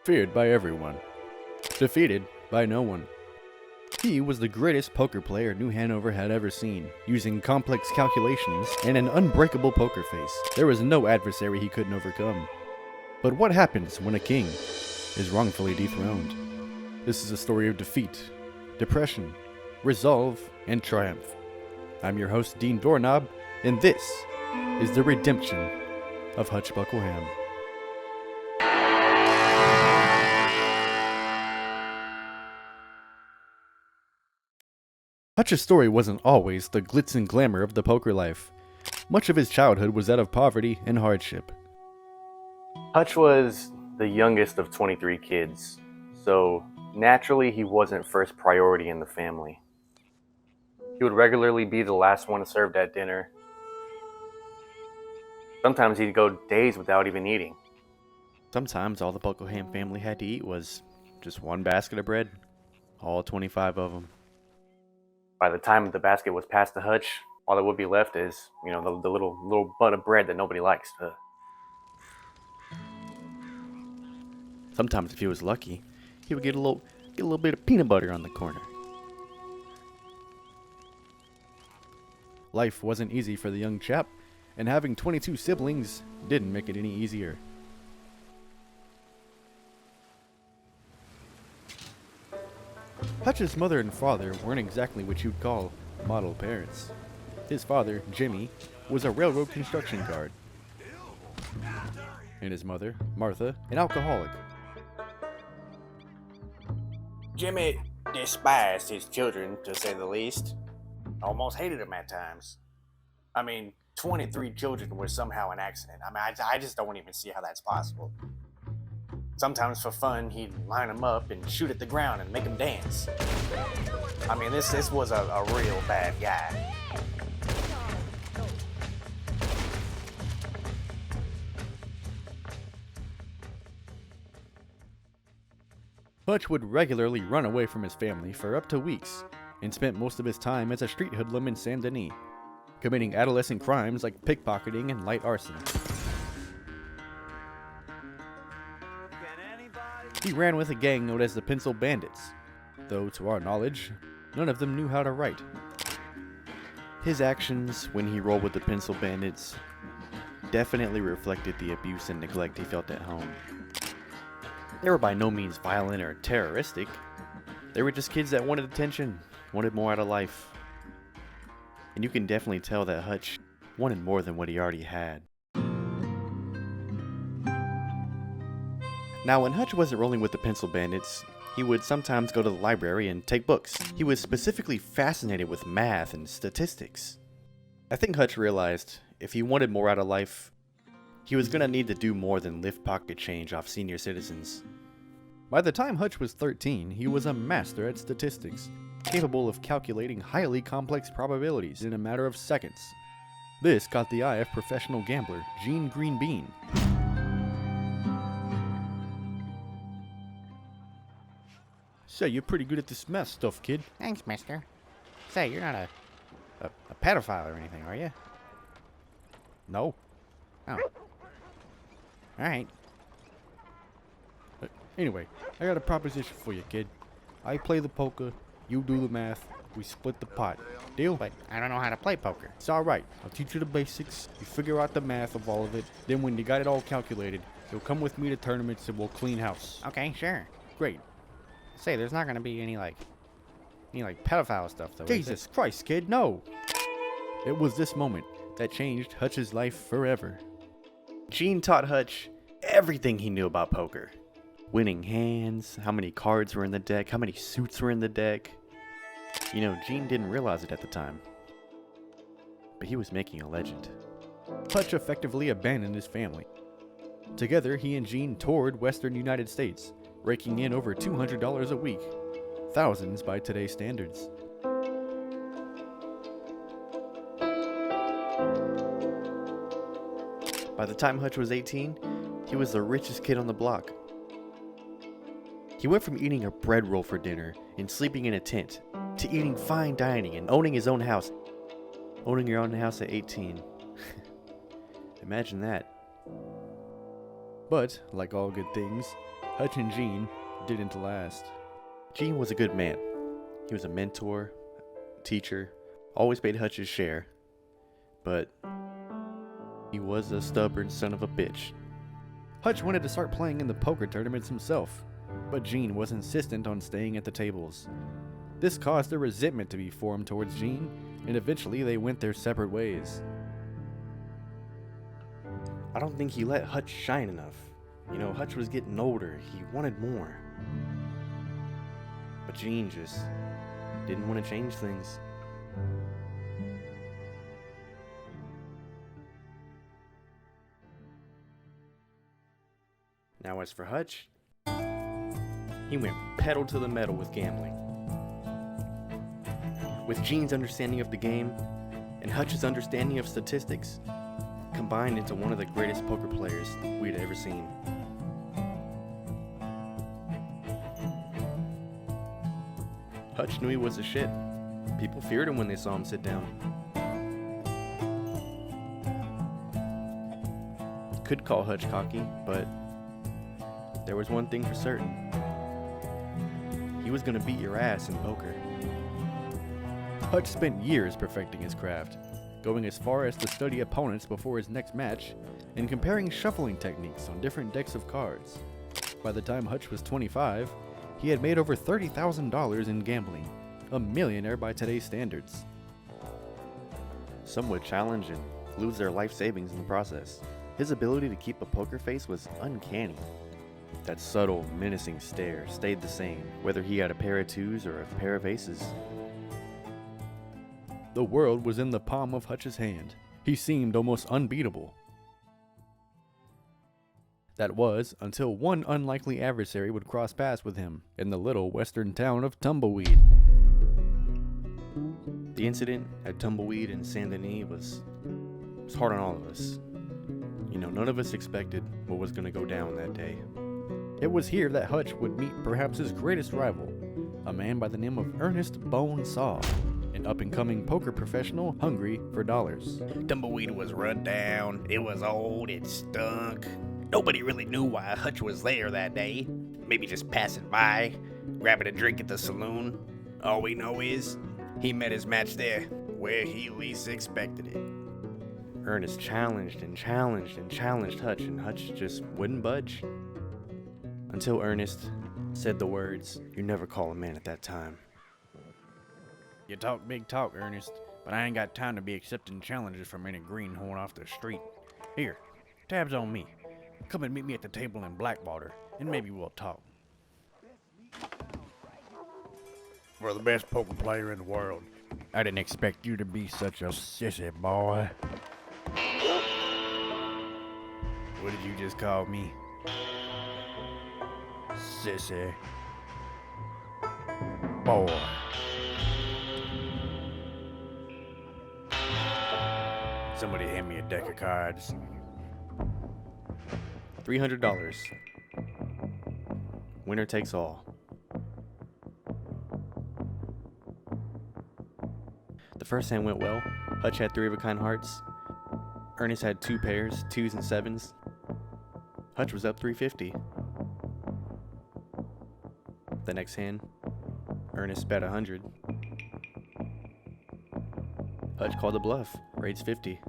feared by everyone, defeated by no one. He was the greatest poker player New Hanover had ever seen, using complex calculations and an unbreakable poker face. There was no adversary he couldn't overcome. But what happens when a king is wrongfully dethroned? This is a story of defeat, depression, resolve, and triumph. I'm your host, Dean Doorknob, and this is the redemption of Hutch Buckleham. Hutch's story wasn't always the glitz and glamour of the poker life. Much of his childhood was that of poverty and hardship. Hutch was the youngest of 23 kids, so naturally he wasn't first priority in the family. He would regularly be the last one served at dinner. Sometimes he'd go days without even eating. Sometimes all the Buckleham family had to eat was just one basket of bread, all 25 of them. By the time the basket was passed to Hutch, all that would be left is, the little bun of bread that nobody likes. Sometimes, if he was lucky, he would get a little bit of peanut butter on the corner. Life wasn't easy for the young chap, and having 22 siblings didn't make it any easier. Hutch's mother and father weren't exactly what you'd call model parents. His father, Jimmy, was a railroad construction guard, and his mother, Martha, an alcoholic. Jimmy despised his children, to say the least. Almost hated them at times. 23 children were somehow an accident. I just don't even see how that's possible. Sometimes for fun, he'd line them up and shoot at the ground and make them dance. This was a real bad guy. Hutch would regularly run away from his family for up to weeks, and spent most of his time as a street hoodlum in Saint Denis, committing adolescent crimes like pickpocketing and light arson. He ran with a gang known as the Pencil Bandits, though to our knowledge, none of them knew how to write. His actions when he rolled with the Pencil Bandits definitely reflected the abuse and neglect he felt at home. They were by no means violent or terroristic. They were just kids that wanted attention, wanted more out of life. And you can definitely tell that Hutch wanted more than what he already had. Now, when Hutch wasn't rolling with the Pencil Bandits, he would sometimes go to the library and take books. He was specifically fascinated with math and statistics. I think Hutch realized if he wanted more out of life, he was going to need to do more than lift pocket change off senior citizens. By the time Hutch was 13, he was a master at statistics, capable of calculating highly complex probabilities in a matter of seconds. This caught the eye of professional gambler Gene Greenbean. Say, you're pretty good at this math stuff, kid. Thanks, mister. Say, you're not a pedophile or anything, are you? No. Oh. Alright. Anyway, I got a proposition for you, kid. I play the poker, you do the math, we split the pot. Deal? But I don't know how to play poker. It's alright. I'll teach you the basics, you figure out the math of all of it, then when you got it all calculated, you'll come with me to tournaments and we'll clean house. Okay, sure. Great. Say, there's not gonna be any pedophile stuff, though. Jesus Christ, kid, no! It was this moment that changed Hutch's life forever. Gene taught Hutch everything he knew about poker. Winning hands, how many cards were in the deck, how many suits were in the deck. Gene didn't realize it at the time, but he was making a legend. Hutch effectively abandoned his family. Together, he and Gene toured western United States, raking in over $200 a week, thousands by today's standards. By the time Hutch was 18, he was the richest kid on the block. He went from eating a bread roll for dinner and sleeping in a tent to eating fine dining and owning his own house. Owning your own house at 18. Imagine that. But, like all good things, Hutch and Gene didn't last. Gene was a good man. He was a mentor, teacher, always paid Hutch his share. But he was a stubborn son of a bitch. Hutch wanted to start playing in the poker tournaments himself, but Gene was insistent on staying at the tables. This caused a resentment to be formed towards Gene, and eventually they went their separate ways. I don't think he let Hutch shine enough. You know, Hutch was getting older. He wanted more. But Gene just didn't want to change things. Now as for Hutch, he went pedal to the metal with gambling. With Gene's understanding of the game and Hutch's understanding of statistics, combined into one of the greatest poker players we'd ever seen. Hutch knew he was a shit. People feared him when they saw him sit down. Could call Hutch cocky, but there was one thing for certain. He was gonna beat your ass in poker. Hutch spent years perfecting his craft, going as far as to study opponents before his next match and comparing shuffling techniques on different decks of cards. By the time Hutch was 25, he had made over $30,000 in gambling, a millionaire by today's standards. Some would challenge and lose their life savings in the process. His ability to keep a poker face was uncanny. That subtle, menacing stare stayed the same, whether he had a pair of twos or a pair of aces. The world was in the palm of Hutch's hand. He seemed almost unbeatable. That was until one unlikely adversary would cross paths with him in the little western town of Tumbleweed. The incident at Tumbleweed in Saint Denis was hard on all of us. You know, none of us expected what was going to go down that day. It was here that Hutch would meet perhaps his greatest rival, a man by the name of Ernest Bone Saw, an up-and-coming poker professional hungry for dollars. Tumbleweed was run down, it was old, it stunk. Nobody really knew why Hutch was there that day. Maybe just passing by, grabbing a drink at the saloon. All we know is, he met his match there, where he least expected it. Ernest challenged and challenged and challenged Hutch, and Hutch just wouldn't budge. Until Ernest said the words, "You never call a man at that time." You talk big talk, Ernest, but I ain't got time to be accepting challenges from any greenhorn off the street. Here, tabs on me. Come and meet me at the table in Blackwater, and maybe we'll talk. We're the best poker player in the world. I didn't expect you to be such a sissy, boy. What did you just call me? Sissy. Boy. Somebody hand me a deck of cards. $300. Winner takes all. The first hand went well. Hutch had 3 of a kind hearts. Ernest had 2 pairs, 2s and 7s. Hutch was up $350. The next hand, Ernest bet 100. Hutch called a bluff, raised 50.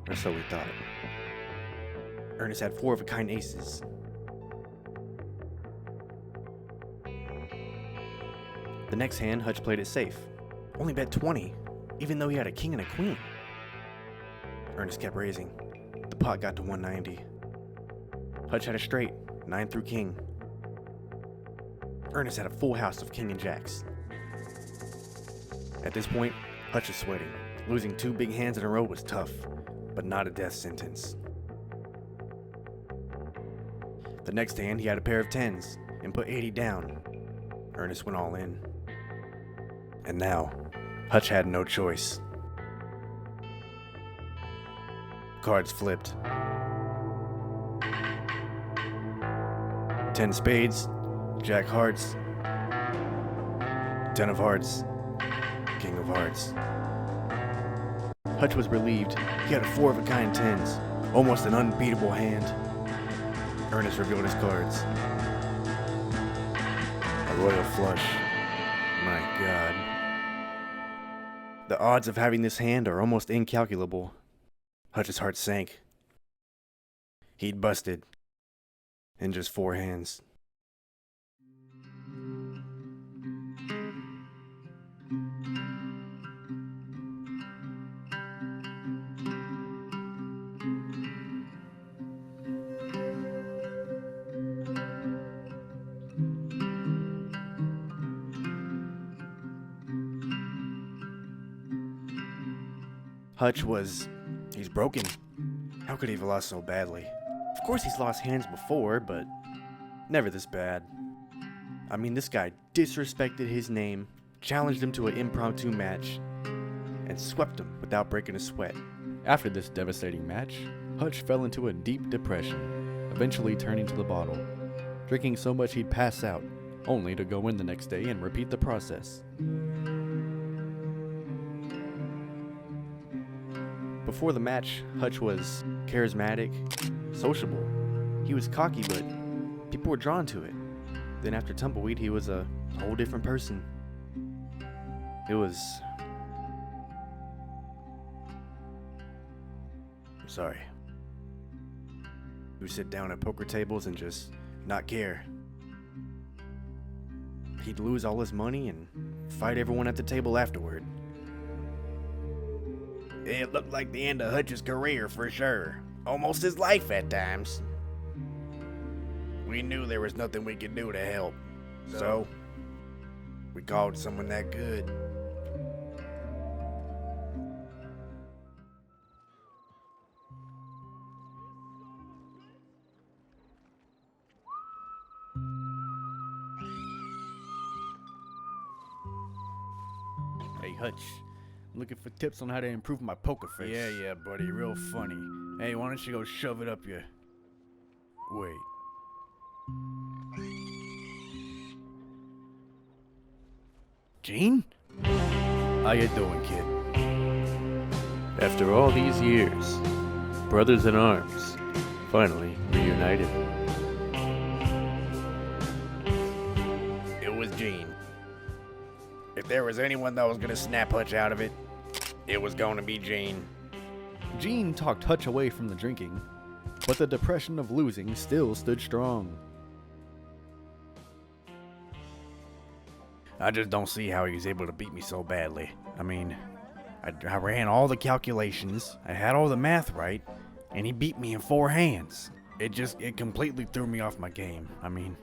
Or so we thought. Ernest had 4 of a kind aces. The next hand, Hutch played it safe. Only bet 20, even though he had a king and a queen. Ernest kept raising. The pot got to 190. Hutch had a straight, 9 through king. Ernest had a full house of king and jacks. At this point, Hutch was sweating. Losing 2 big hands in a row was tough, but not a death sentence. The next hand, he had a pair of 10s and put 80 down. Ernest went all in. And now, Hutch had no choice. Cards flipped. 10 spades, jack hearts, 10 of hearts, king of hearts. Hutch was relieved. He had a 4 of a kind 10s, almost an unbeatable hand. Ernest revealed his cards. A royal flush. My God. The odds of having this hand are almost incalculable. Hutch's heart sank. He'd busted. In just 4 hands. Hutch he's broken. How could he have lost so badly? Of course he's lost hands before, but never this bad. I mean, this guy disrespected his name, challenged him to an impromptu match, and swept him without breaking a sweat. After this devastating match, Hutch fell into a deep depression, eventually turning to the bottle, drinking so much he'd pass out, only to go in the next day and repeat the process. Before the match, Hutch was charismatic, sociable. He was cocky, but people were drawn to it. Then after Tumbleweed, he was a whole different person. I'm sorry. He would sit down at poker tables and just not care. He'd lose all his money and fight everyone at the table afterward. It looked like the end of Hutch's career for sure. Almost his life at times. We knew there was nothing we could do to help. So, we called someone that good. Hey, Hutch. I'm looking for tips on how to improve my poker face. Yeah, buddy. Real funny. Hey, why don't you go shove it up your... Wait. Gene? How you doing, kid? After all these years, brothers in arms, finally reunited. It was Gene. If there was anyone that was gonna snap Hutch out of it, it was gonna be Gene. Gene talked Hutch away from the drinking, but the depression of losing still stood strong. I just don't see how he was able to beat me so badly. I mean, I ran all the calculations, I had all the math right, and he beat me in 4 hands. It completely threw me off my game. I mean,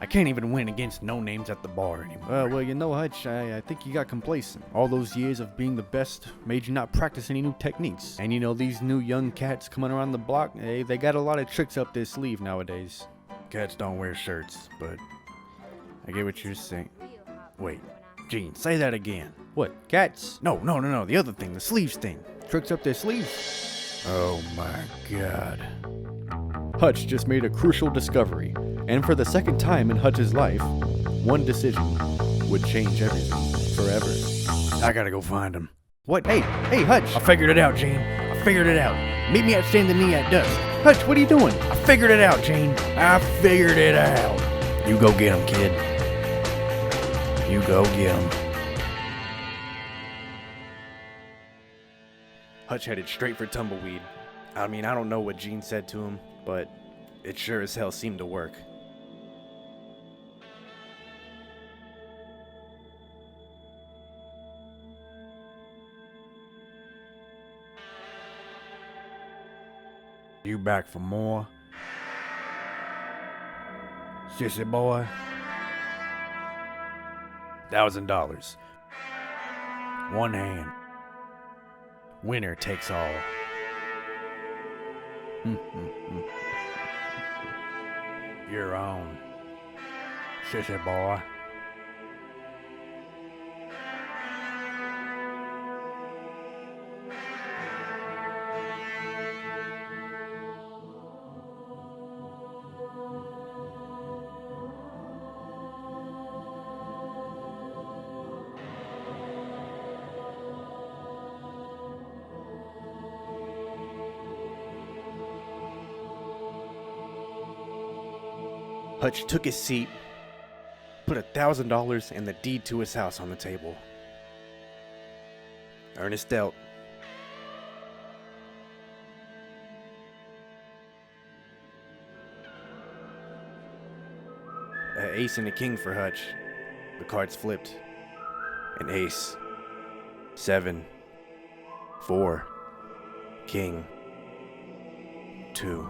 I can't even win against no-names at the bar anymore. Well, you know, Hutch, I think you got complacent. All those years of being the best made you not practice any new techniques. And you know, these new young cats coming around the block, they got a lot of tricks up their sleeve nowadays. Cats don't wear shirts, but I get what you're saying. Wait, Gene, say that again. What, cats? No, the other thing, the sleeves thing. Tricks up their sleeves? Oh my God. Hutch just made a crucial discovery, and for the second time in Hutch's life, one decision would change everything forever. I gotta go find him. What? Hey, Hutch! I figured it out, Gene. I figured it out. Meet me at Stand the Knee at dusk. Hutch, what are you doing? I figured it out, Gene. I figured it out. You go get him, kid. You go get him. Hutch headed straight for Tumbleweed. I mean, I don't know what Gene said to him, but it sure as hell seemed to work. You back for more? Sissy boy? $1,000. 1 hand. Winner takes all. You're on, sissy boy. Hutch took his seat, put $1,000 and the deed to his house on the table. Ernest dealt. An ace and a king for Hutch. The cards flipped. An ace. 7. 4. King. 2.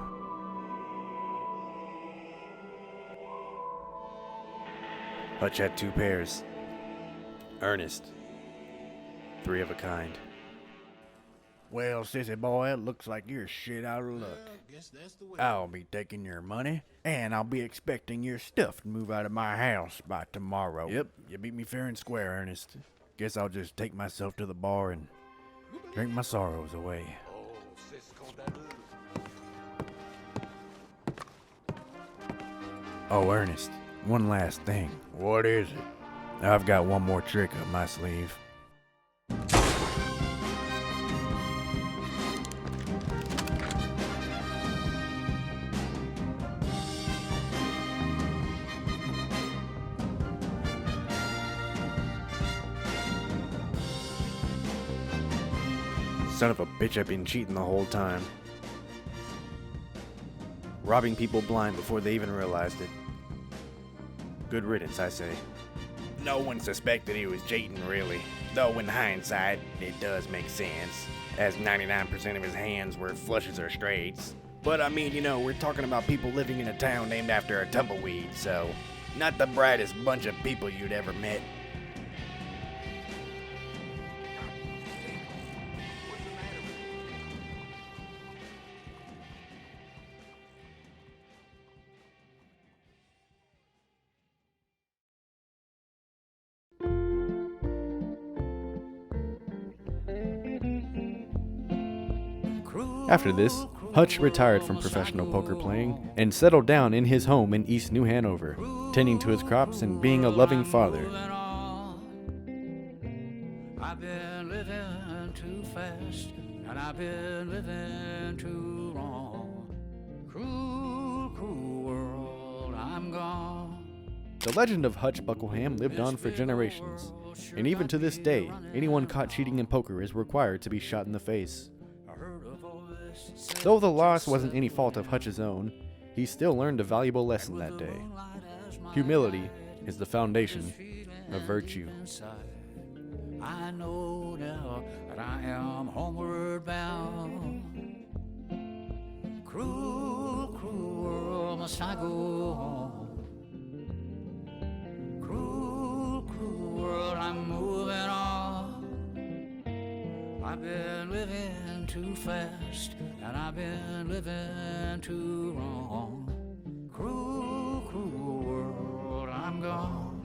Hutch had 2 pairs. Ernest. 3 of a kind. Well, sissy boy, it looks like you're shit out of luck. I'll be taking your money, and I'll be expecting your stuff to move out of my house by tomorrow. Yep, you beat me fair and square, Ernest. Guess I'll just take myself to the bar and drink my sorrows away. Oh, Ernest, one last thing. What is it? I've got one more trick up my sleeve. Son of a bitch, I've been cheating the whole time. Robbing people blind before they even realized it. Good riddance, I say. No one suspected he was cheating, really. Though in hindsight, it does make sense, as 99% of his hands were flushes or straights. But I mean, we're talking about people living in a town named after a tumbleweed, so not the brightest bunch of people you'd ever met. After this, Hutch retired from professional poker playing and settled down in his home in East New Hanover, tending to his crops and being a loving father. I've been living too fast, and I've been living too wrong. Cruel, cruel world, I'm gone. The legend of Hutch Buckleham lived on for generations, and even to this day, anyone caught cheating in poker is required to be shot in the face. Though the loss wasn't any fault of Hutch's own, he still learned a valuable lesson that day. Humility is the foundation of virtue. I know now that I am homeward bound. Cruel, cruel world, must I go home? Cruel, cruel world, I'm moving on. I've been living too fast, and I've been living too wrong. Cruel, cruel world, I'm gone.